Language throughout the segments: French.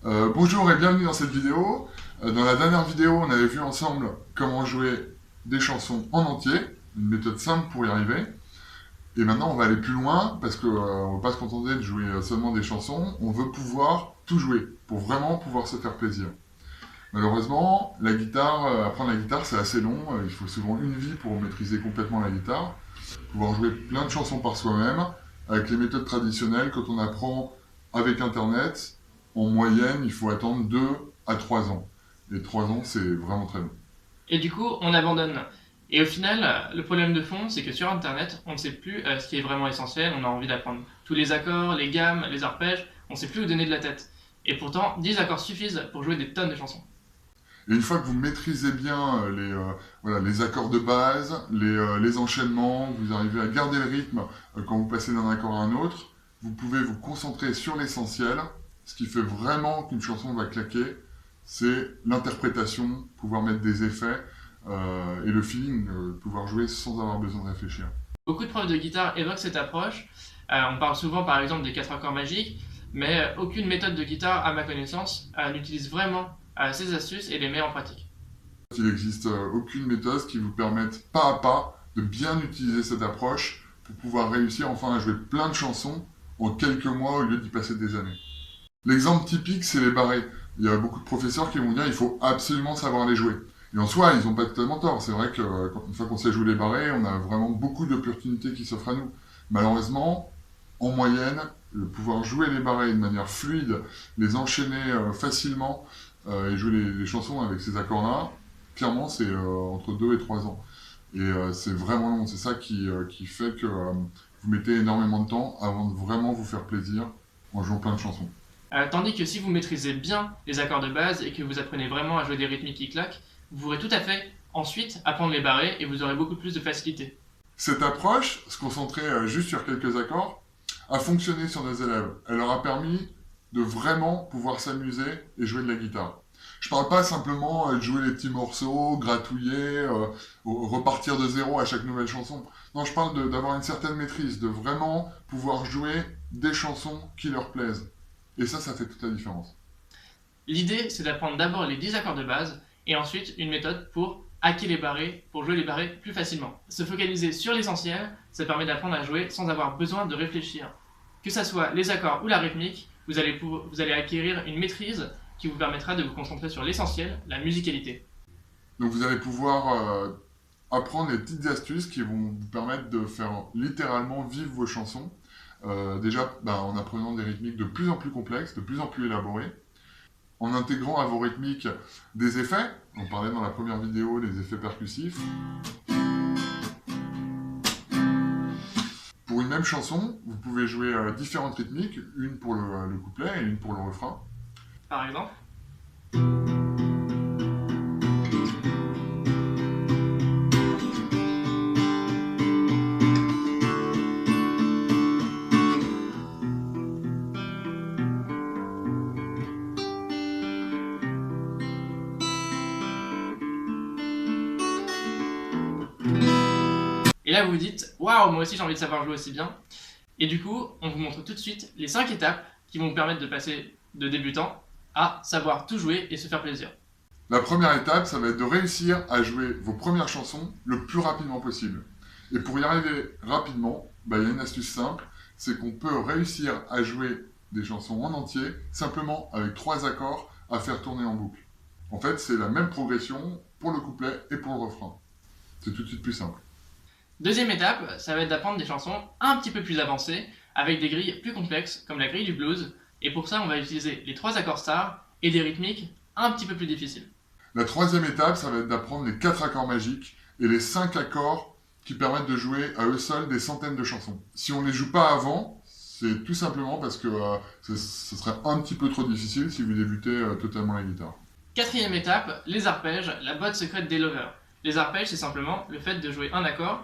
Bonjour et bienvenue dans cette vidéo. Dans la dernière vidéo, on avait vu ensemble comment jouer des chansons en entier, une méthode simple pour y arriver. Et maintenant, on va aller plus loin parce qu'on ne va pas se contenter de jouer seulement des chansons, on veut pouvoir tout jouer pour vraiment pouvoir se faire plaisir. Malheureusement, la guitare, apprendre la guitare, c'est assez long. Il faut souvent une vie pour maîtriser complètement la guitare. Pouvoir jouer plein de chansons par soi-même, avec les méthodes traditionnelles, quand on apprend avec Internet, en moyenne, il faut attendre 2 à 3 ans. Et 3 ans, c'est vraiment très long. Et du coup, on abandonne. Et au final, le problème de fond, c'est que sur Internet, on ne sait plus ce qui est vraiment essentiel, on a envie d'apprendre tous les accords, les gammes, les arpèges, on ne sait plus où donner de la tête. Et pourtant, 10 accords suffisent pour jouer des tonnes de chansons. Et une fois que vous maîtrisez bien les accords de base, les enchaînements, vous arrivez à garder le rythme quand vous passez d'un accord à un autre, vous pouvez vous concentrer sur l'essentiel. Ce qui fait vraiment qu'une chanson va claquer, c'est l'interprétation, pouvoir mettre des effets et le feeling, pouvoir jouer sans avoir besoin de réfléchir. Beaucoup de profs de guitare évoquent cette approche. On parle souvent par exemple des 4 accords magiques, mais aucune méthode de guitare, à ma connaissance, n'utilise vraiment ces astuces et les met en pratique. Il n'existe aucune méthode qui vous permette pas à pas de bien utiliser cette approche pour pouvoir réussir enfin à jouer plein de chansons en quelques mois au lieu d'y passer des années. L'exemple typique, c'est les barrés. Il y a beaucoup de professeurs qui vont dire qu'il faut absolument savoir les jouer. Et en soi, ils n'ont pas totalement tort. C'est vrai qu'une fois qu'on sait jouer les barrés, on a vraiment beaucoup d'opportunités qui s'offrent à nous. Malheureusement, en moyenne, le pouvoir jouer les barrés de manière fluide, les enchaîner facilement et jouer les chansons avec ces accords-là, clairement, c'est entre 2 et 3 ans. Et c'est vraiment long. C'est ça qui fait que vous mettez énormément de temps avant de vraiment vous faire plaisir en jouant plein de chansons. Tandis que si vous maîtrisez bien les accords de base et que vous apprenez vraiment à jouer des rythmiques qui claquent, vous pourrez tout à fait ensuite apprendre les barrés et vous aurez beaucoup plus de facilité. Cette approche, se concentrer juste sur quelques accords, a fonctionné sur nos élèves. Elle leur a permis de vraiment pouvoir s'amuser et jouer de la guitare. Je parle pas simplement de jouer les petits morceaux, gratouiller, repartir de zéro à chaque nouvelle chanson. Non, je parle d'avoir une certaine maîtrise, de vraiment pouvoir jouer des chansons qui leur plaisent. Et ça fait toute la différence. L'idée, c'est d'apprendre d'abord les 10 accords de base et ensuite une méthode pour hacker les barrés, pour jouer les barrés plus facilement. Se focaliser sur l'essentiel, ça permet d'apprendre à jouer sans avoir besoin de réfléchir. Que ça soit les accords ou la rythmique, vous allez acquérir une maîtrise qui vous permettra de vous concentrer sur l'essentiel, la musicalité. Donc vous allez pouvoir apprendre des petites astuces qui vont vous permettre de faire littéralement vivre vos chansons. Déjà en apprenant des rythmiques de plus en plus complexes, de plus en plus élaborées, en intégrant à vos rythmiques des effets. On parlait dans la première vidéo des effets percussifs. Pour une même chanson, vous pouvez jouer différentes rythmiques, une pour le couplet et une pour le refrain. Par exemple, et là vous vous dites « Waouh, moi aussi j'ai envie de savoir jouer aussi bien ». Et du coup, on vous montre tout de suite les 5 étapes qui vont vous permettre de passer de débutant à savoir tout jouer et se faire plaisir. La première étape, ça va être de réussir à jouer vos premières chansons le plus rapidement possible. Et pour y arriver rapidement, il y a une astuce simple, c'est qu'on peut réussir à jouer des chansons en entier simplement avec 3 accords à faire tourner en boucle. En fait, c'est la même progression pour le couplet et pour le refrain. C'est tout de suite plus simple. Deuxième étape, ça va être d'apprendre des chansons un petit peu plus avancées, avec des grilles plus complexes, comme la grille du blues, et pour ça on va utiliser les 3 accords stars et des rythmiques un petit peu plus difficiles. La troisième étape, ça va être d'apprendre les 4 accords magiques et les 5 accords qui permettent de jouer à eux seuls des centaines de chansons. Si on ne les joue pas avant, c'est tout simplement parce que ce serait un petit peu trop difficile si vous débutez totalement la guitare. Quatrième étape, les arpèges, la boîte secrète des lovers. Les arpèges, c'est simplement le fait de jouer un accord,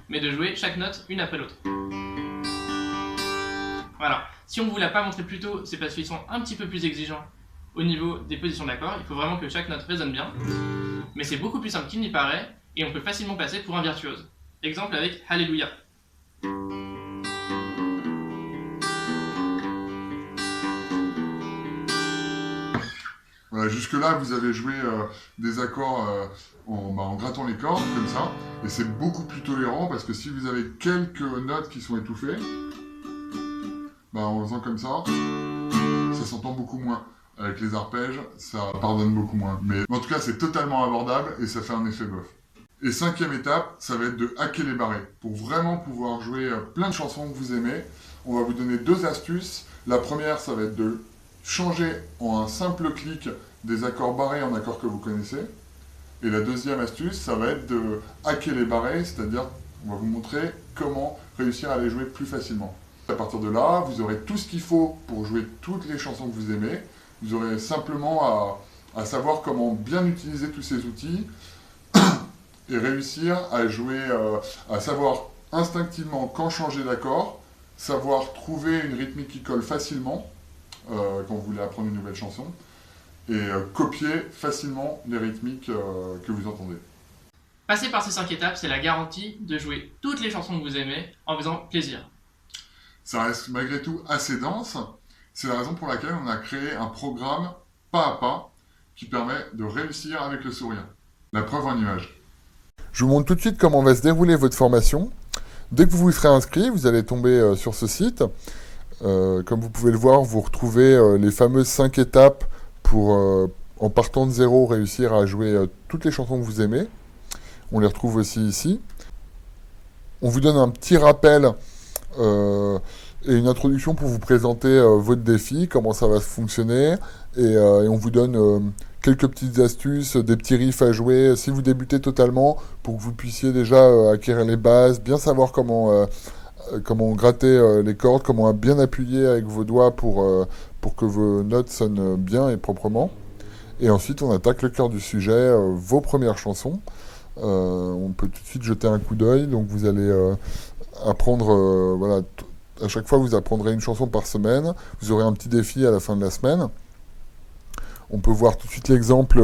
mais de jouer chaque note une après l'autre. Voilà. Si on ne vous l'a pas montré plus tôt, c'est parce qu'ils sont un petit peu plus exigeants au niveau des positions d'accords. Il faut vraiment que chaque note résonne bien. Mais c'est beaucoup plus simple qu'il n'y paraît, et on peut facilement passer pour un virtuose. Exemple avec Alléluia. Voilà, jusque-là, vous avez joué des accords en grattant les cordes, comme ça, et c'est beaucoup plus tolérant, parce que si vous avez quelques notes qui sont étouffées, en faisant comme ça s'entend beaucoup moins. Avec les arpèges, ça pardonne beaucoup moins. Mais en tout cas, c'est totalement abordable, et ça fait un effet bof. Et cinquième étape, ça va être de hacker les barrés. Pour vraiment pouvoir jouer plein de chansons que vous aimez, on va vous donner 2 astuces. La première, ça va être de changer en un simple clic des accords barrés en accords que vous connaissez. Et la deuxième astuce, ça va être de hacker les barrés, c'est-à-dire on va vous montrer comment réussir à les jouer plus facilement. À partir de là, vous aurez tout ce qu'il faut pour jouer toutes les chansons que vous aimez. Vous aurez simplement à savoir comment bien utiliser tous ces outils et réussir à jouer, à savoir instinctivement quand changer d'accord, savoir trouver une rythmique qui colle facilement quand vous voulez apprendre une nouvelle chanson, et copier facilement les rythmiques que vous entendez. Passer par ces 5 étapes, c'est la garantie de jouer toutes les chansons que vous aimez en faisant plaisir. Ça reste malgré tout assez dense, c'est la raison pour laquelle on a créé un programme pas à pas qui permet de réussir avec le sourire. La preuve en image. Je vous montre tout de suite comment va se dérouler votre formation. Dès que vous vous serez inscrit, vous allez tomber sur ce site. Comme vous pouvez le voir, vous retrouvez les fameuses 5 étapes pour, en partant de zéro, réussir à jouer toutes les chansons que vous aimez. On les retrouve aussi ici. On vous donne un petit rappel et une introduction pour vous présenter votre défi, comment ça va fonctionner. Et on vous donne quelques petites astuces, des petits riffs à jouer si vous débutez totalement, pour que vous puissiez déjà acquérir les bases, bien savoir comment gratter les cordes, comment bien appuyer avec vos doigts pour que vos notes sonnent bien et proprement. Et ensuite, on attaque le cœur du sujet, vos premières chansons. On peut tout de suite jeter un coup d'œil. Donc vous allez apprendre, voilà, à chaque fois vous apprendrez une chanson par semaine. Vous aurez un petit défi à la fin de la semaine. On peut voir tout de suite l'exemple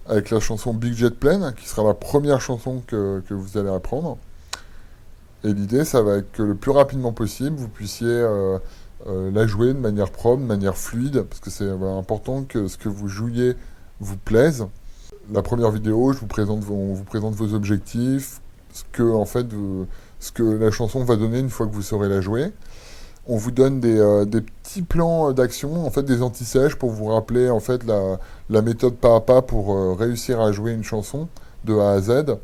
avec la chanson Big Jet Plane, qui sera la première chanson que vous allez apprendre. Et l'idée, ça va être que le plus rapidement possible, vous puissiez la jouer de manière propre, de manière fluide, parce que c'est important que ce que vous jouiez vous plaise. La première vidéo, on vous présente vos objectifs, ce que la chanson va donner une fois que vous saurez la jouer. On vous donne des petits plans d'action, en fait des anti-sèches, pour vous rappeler en fait la méthode pas à pas pour réussir à jouer une chanson de A à Z.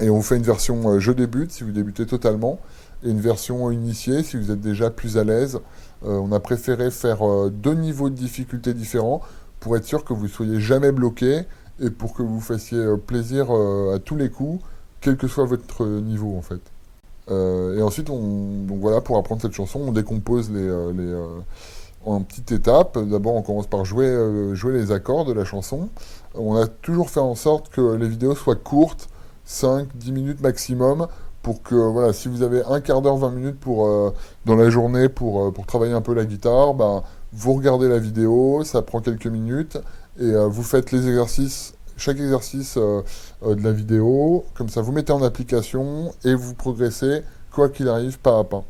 Et on vous fait une version je débute si vous débutez totalement, et une version initiée si vous êtes déjà plus à l'aise. On a préféré faire 2 niveaux de difficulté différents pour être sûr que vous ne soyez jamais bloqué et pour que vous fassiez plaisir à tous les coups, quel que soit votre niveau en fait. Et ensuite, donc voilà, pour apprendre cette chanson, on décompose en petites étapes. D'abord, on commence par jouer les accords de la chanson. On a toujours fait en sorte que les vidéos soient courtes, 5-10 minutes maximum, pour que, voilà, si vous avez un quart d'heure, 20 minutes dans la journée pour travailler un peu la guitare, vous regardez la vidéo, ça prend quelques minutes, et vous faites les exercices, chaque exercice de la vidéo, comme ça vous mettez en application, et vous progressez, quoi qu'il arrive, pas à pas.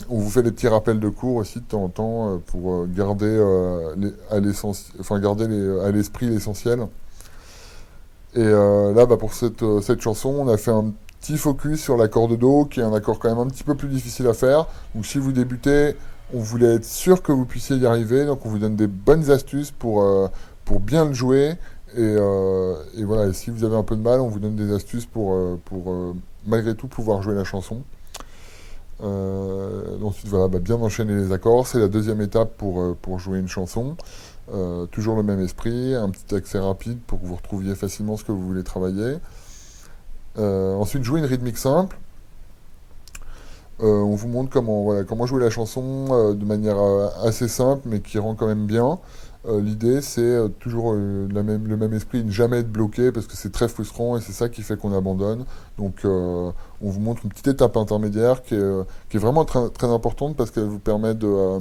On vous fait des petits rappels de cours aussi de temps en temps pour garder à l'esprit l'essentiel. Et là, pour cette chanson, on a fait un petit focus sur l'accord de Do, qui est un accord quand même un petit peu plus difficile à faire. Donc si vous débutez, on voulait être sûr que vous puissiez y arriver, donc on vous donne des bonnes astuces pour bien le jouer. Et voilà, et si vous avez un peu de mal, on vous donne des astuces pour malgré tout pouvoir jouer la chanson. Ensuite, voilà, bien enchaîner les accords, c'est la deuxième étape pour jouer une chanson. Toujours le même esprit, un petit accès rapide pour que vous retrouviez facilement ce que vous voulez travailler. Ensuite, jouer une rythmique simple. On vous montre comment jouer la chanson de manière assez simple, mais qui rend quand même bien. L'idée, c'est toujours le même esprit, ne jamais être bloqué, parce que c'est très frustrant et c'est ça qui fait qu'on abandonne. Donc, on vous montre une petite étape intermédiaire qui est vraiment très, très importante, parce qu'elle vous permet de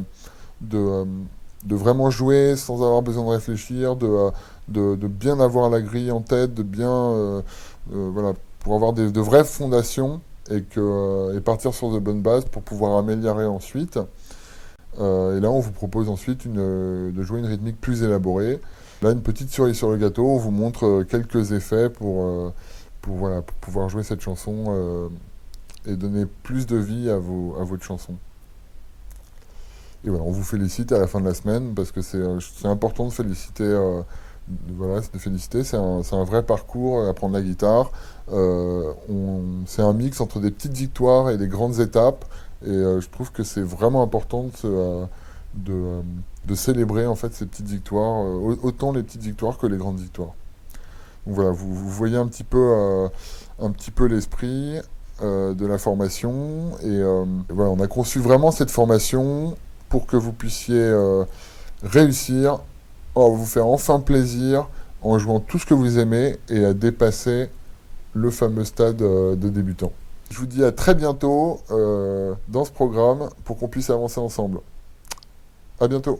vraiment jouer sans avoir besoin de réfléchir, de bien avoir la grille en tête, de bien, voilà, pour avoir de vraies fondations et partir sur de bonnes bases pour pouvoir améliorer ensuite. Et là, on vous propose ensuite de jouer une rythmique plus élaborée. Là, une petite cerise sur le gâteau, on vous montre quelques effets pour pouvoir jouer cette chanson et donner plus de vie à votre chanson. Et voilà, on vous félicite à la fin de la semaine parce que c'est important de féliciter. De féliciter, c'est un vrai parcours, apprendre la guitare. C'est un mix entre des petites victoires et des grandes étapes. Et je trouve que c'est vraiment important de célébrer en fait ces petites victoires, autant les petites victoires que les grandes victoires. Donc voilà, vous voyez un petit peu l'esprit de la formation. Et voilà, on a conçu vraiment cette formation pour que vous puissiez réussir, vous faire enfin plaisir en jouant tout ce que vous aimez et à dépasser le fameux stade de débutant. Je vous dis à très bientôt dans ce programme pour qu'on puisse avancer ensemble. À bientôt.